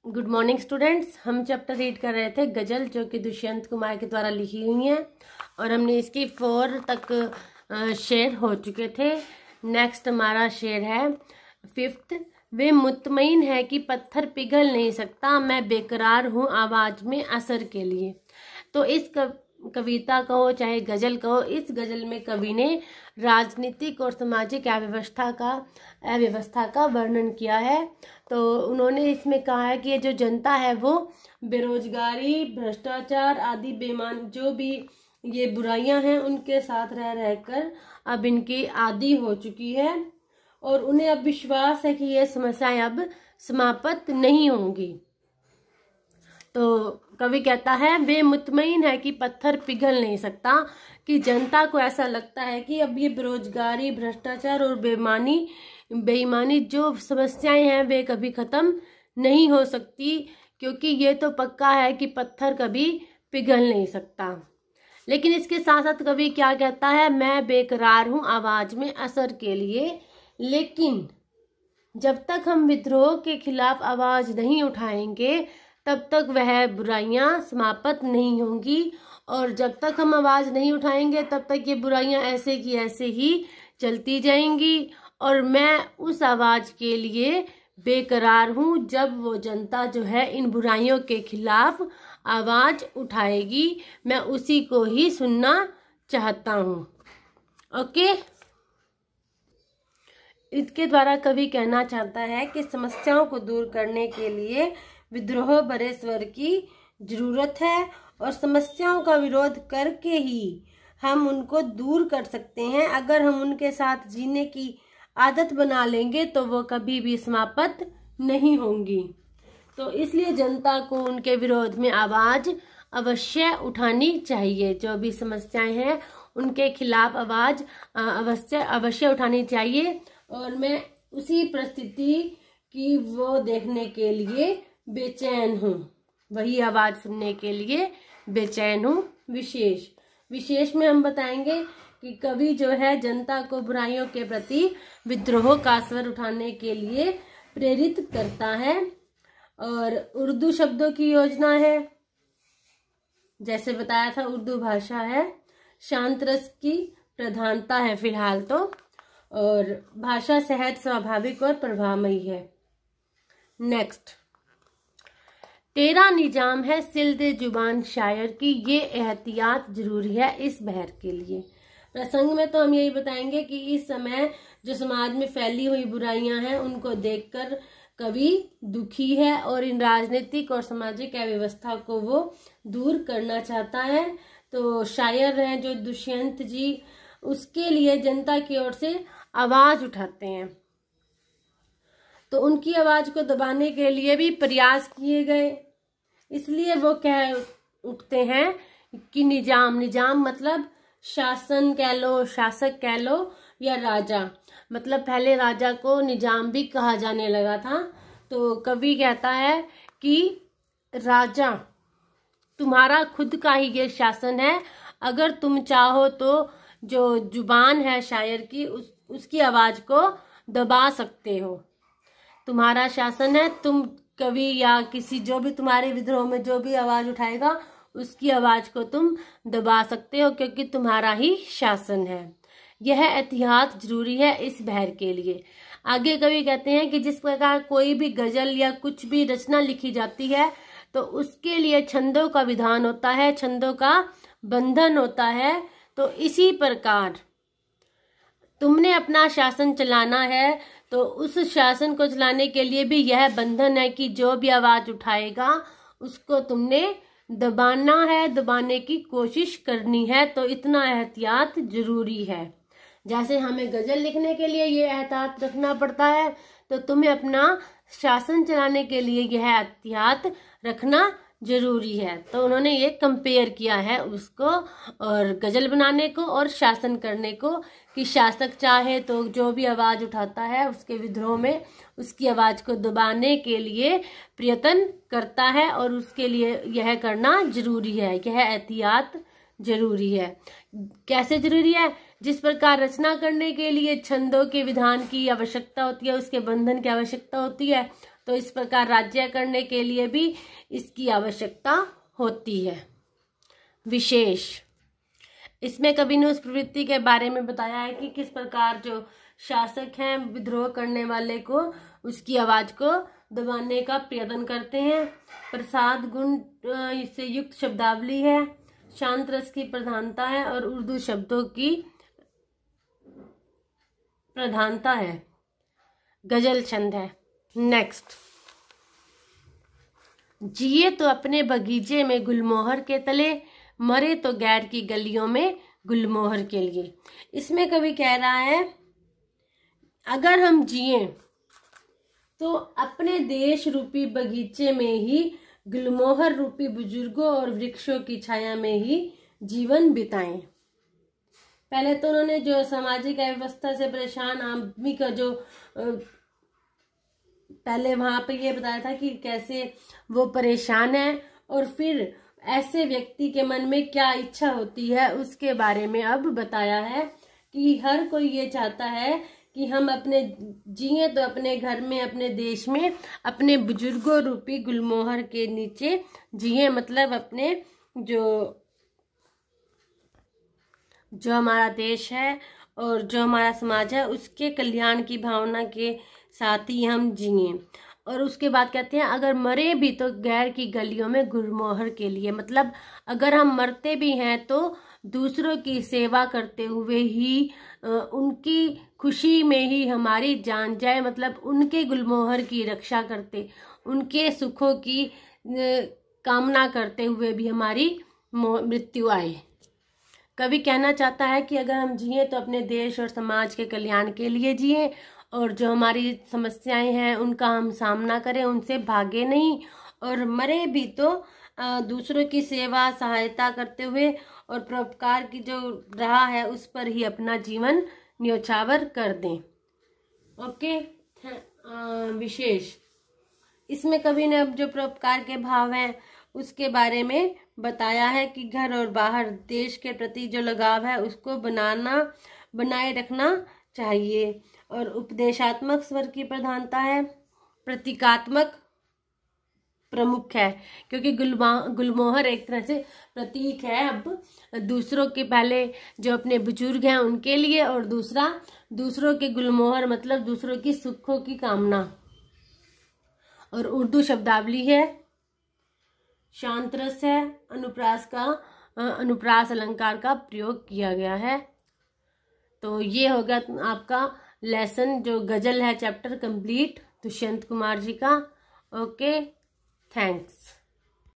Good morning students. हम chapter read कर रहे थे गजल, जो कि दुष्यंत कुमार के द्वारा लिखी हुई है और हमने इसकी 4 तक शेर हो चुके थे। नेक्स्ट हमारा शेर है 5th। वे मुतमईन है कि पत्थर पिघल नहीं सकता, मैं बेकरार हूँ आवाज में असर के लिए। तो इस कविता कहो चाहे गजल कहो, इस गजल में कवि ने राजनीतिक और सामाजिक अव्यवस्था का वर्णन किया है। तो उन्होंने इसमें कहा है कि ये जो जनता है वो बेरोजगारी, भ्रष्टाचार आदि बेईमान जो भी ये बुराइयां हैं उनके साथ रह रहकर अब इनकी आदी हो चुकी है और उन्हें अब विश्वास है कि ये समस्याएं अब समाप्त नहीं होंगी। तो कवि कहता है वे मुतमईन है कि पत्थर पिघल नहीं सकता, कि जनता को ऐसा लगता है कि अब ये बेरोजगारी, भ्रष्टाचार और बेईमानी जो समस्याएं हैं वे कभी खत्म नहीं हो सकती, क्योंकि ये तो पक्का है कि पत्थर कभी पिघल नहीं सकता। लेकिन इसके साथ साथ कवि क्या कहता है, मैं बेकरार हूं आवाज में असर के लिए। लेकिन जब तक हम विद्रोह के खिलाफ आवाज नहीं उठाएंगे तब तक वह बुराइयां समाप्त नहीं होंगी, और जब तक हम आवाज नहीं उठाएंगे तब तक ये बुराइयां ऐसे की ऐसे ही चलती जाएंगी। और मैं उस आवाज के लिए बेकरार हूं जब वो जनता जो है इन बुराइयों के खिलाफ आवाज उठाएगी, मैं उसी को ही सुनना चाहता हूं। ओके, इसके द्वारा कवि कहना चाहता है कि समस्याओं को दूर करने के लिए विद्रोह भरे स्वर की जरूरत है और समस्याओं का विरोध करके ही हम उनको दूर कर सकते हैं। अगर हम उनके साथ जीने की आदत बना लेंगे तो वो कभी भी समाप्त नहीं होंगी। तो इसलिए जनता को उनके विरोध में आवाज अवश्य उठानी चाहिए। जो भी समस्याएं हैं उनके खिलाफ आवाज अवश्य उठानी चाहिए। और मैं उसी परिस्थिति की वो देखने के लिए बेचैन हूँ, वही आवाज सुनने के लिए बेचैन हूँ। विशेष में हम बताएंगे कि कवि जो है जनता को बुराइयों के प्रति विद्रोह का स्वर उठाने के लिए प्रेरित करता है। और उर्दू शब्दों की योजना है, जैसे बताया था उर्दू भाषा है, शांत रस की प्रधानता है फिलहाल तो, और भाषा सहज, स्वाभाविक और प्रभावमयी है। नेक्स्ट, तेरा निजाम है सिलदे जुबान शायर की, ये एहतियात जरूरी है इस बहर के लिए। प्रसंग में तो हम यही बताएंगे कि इस समय जो समाज में फैली हुई बुराइयां हैं उनको देखकर कवि दुखी है और इन राजनीतिक और सामाजिक अव्यवस्था को वो दूर करना चाहता है। तो शायर हैं जो दुष्यंत जी, उसके लिए जनता की ओर से आवाज उठाते हैं। तो उनकी आवाज को दबाने के लिए भी प्रयास किए गए, इसलिए वो कह उठते हैं कि निजाम मतलब शासन कह लो, शासक कह लो या राजा, मतलब पहले राजा को निजाम भी कहा जाने लगा था। तो कवि कहता है कि राजा तुम्हारा खुद का ही ये शासन है, अगर तुम चाहो तो जो जुबान है शायर की उसकी आवाज को दबा सकते हो। तुम्हारा शासन है, तुम कवि या किसी जो भी तुम्हारे विद्रोह में जो भी आवाज उठाएगा उसकी आवाज को तुम दबा सकते हो, क्योंकि तुम्हारा ही शासन है। यह एहतियात जरूरी है इस बहर के लिए। आगे कवि कहते हैं कि जिस प्रकार कोई भी गजल या कुछ भी रचना लिखी जाती है तो उसके लिए छंदों का विधान होता है, छंदों का बंधन होता है। तो इसी प्रकार तुमने अपना शासन चलाना है तो उस शासन को चलाने के लिए भी यह बंधन है कि जो भी आवाज उठाएगा उसको तुमने दबाना है, दबाने की कोशिश करनी है। तो इतना एहतियात जरूरी है। जैसे हमें गजल लिखने के लिए ये एहतियात रखना पड़ता है, तो तुम्हें अपना शासन चलाने के लिए यह एहतियात रखना जरूरी है। तो उन्होंने ये कंपेयर किया है उसको, और गजल बनाने को और शासन करने को, कि शासक चाहे तो जो भी आवाज उठाता है उसके विद्रोह में उसकी आवाज को दबाने के लिए प्रयत्न करता है, और उसके लिए यह करना जरूरी है, यह एहतियात जरूरी है। कैसे जरूरी है? जिस प्रकार रचना करने के लिए छंदों के विधान की आवश्यकता होती है, उसके बंधन की आवश्यकता होती है, तो इस प्रकार राज्य करने के लिए भी इसकी आवश्यकता होती है। विशेष, इसमें कविनोज प्रवृत्ति के बारे में बताया है कि किस प्रकार जो शासक हैं विद्रोह करने वाले को उसकी आवाज को दबाने का प्रयत्न करते हैं। प्रसाद गुण से युक्त शब्दावली है, शांत रस की प्रधानता है और उर्दू शब्दों की प्रधानता है, गजल छंद है। नेक्स्ट, जिए तो अपने बगीचे में गुलमोहर के तले, मरे तो गैर की गलियों में गुलमोहर के लिए। इसमें कवि कह रहा है अगर हम जिए तो अपने देश रूपी बगीचे में ही गुलमोहर रूपी बुजुर्गों और वृक्षों की छाया में ही जीवन बिताएं। पहले तो उन्होंने जो सामाजिक अव्यवस्था से परेशान आदमी का जो पहले वहां पे ये बताया था कि कैसे वो परेशान है, और फिर ऐसे व्यक्ति के मन में क्या इच्छा होती है उसके बारे में अब बताया है कि हर कोई ये चाहता है कि हम अपने जिए तो अपने घर में, अपने देश में, अपने बुजुर्गों रूपी गुलमोहर के नीचे जिए, मतलब अपने जो हमारा देश है और जो हमारा समाज है उसके कल्याण की भावना के साथ ही हम जिए। और उसके बाद कहते हैं अगर मरे भी तो गैर की गलियों में गुलमोहर के लिए, मतलब अगर हम मरते भी हैं तो दूसरों की सेवा करते हुए ही उनकी खुशी में ही हमारी जान जाए, मतलब उनके गुलमोहर की रक्षा करते, उनके सुखों की कामना करते हुए भी हमारी मृत्यु आए। कवि कहना चाहता है कि अगर हम जिए तो अपने देश और समाज के कल्याण के लिए जिए, और जो हमारी समस्याएं हैं उनका हम सामना करें, उनसे भागे नहीं, और मरे भी तो दूसरों की सेवा सहायता करते हुए और परोपकार की जो राह है उस पर ही अपना जीवन न्योछावर कर दें। ओके। विशेष, इसमें कवि ने अब जो परोपकार के भाव हैं उसके बारे में बताया है कि घर और बाहर देश के प्रति जो लगाव है उसको बनाए रखना चाहिए, और उपदेशात्मक स्वर की प्रधानता है, प्रतीकात्मक प्रमुख है, क्योंकि गुलमोहर एक तरह से प्रतीक है अब दूसरों के, पहले जो अपने बुजुर्ग हैं उनके लिए, और दूसरा दूसरों के गुलमोहर मतलब दूसरों की सुखों की कामना। और उर्दू शब्दावली है, शांत रस है, अनुप्रास अलंकार का प्रयोग किया गया है। तो ये होगा आपका लेसन जो गजल है चैप्टर कंप्लीट दुष्यंत कुमार जी का। Okay, thanks.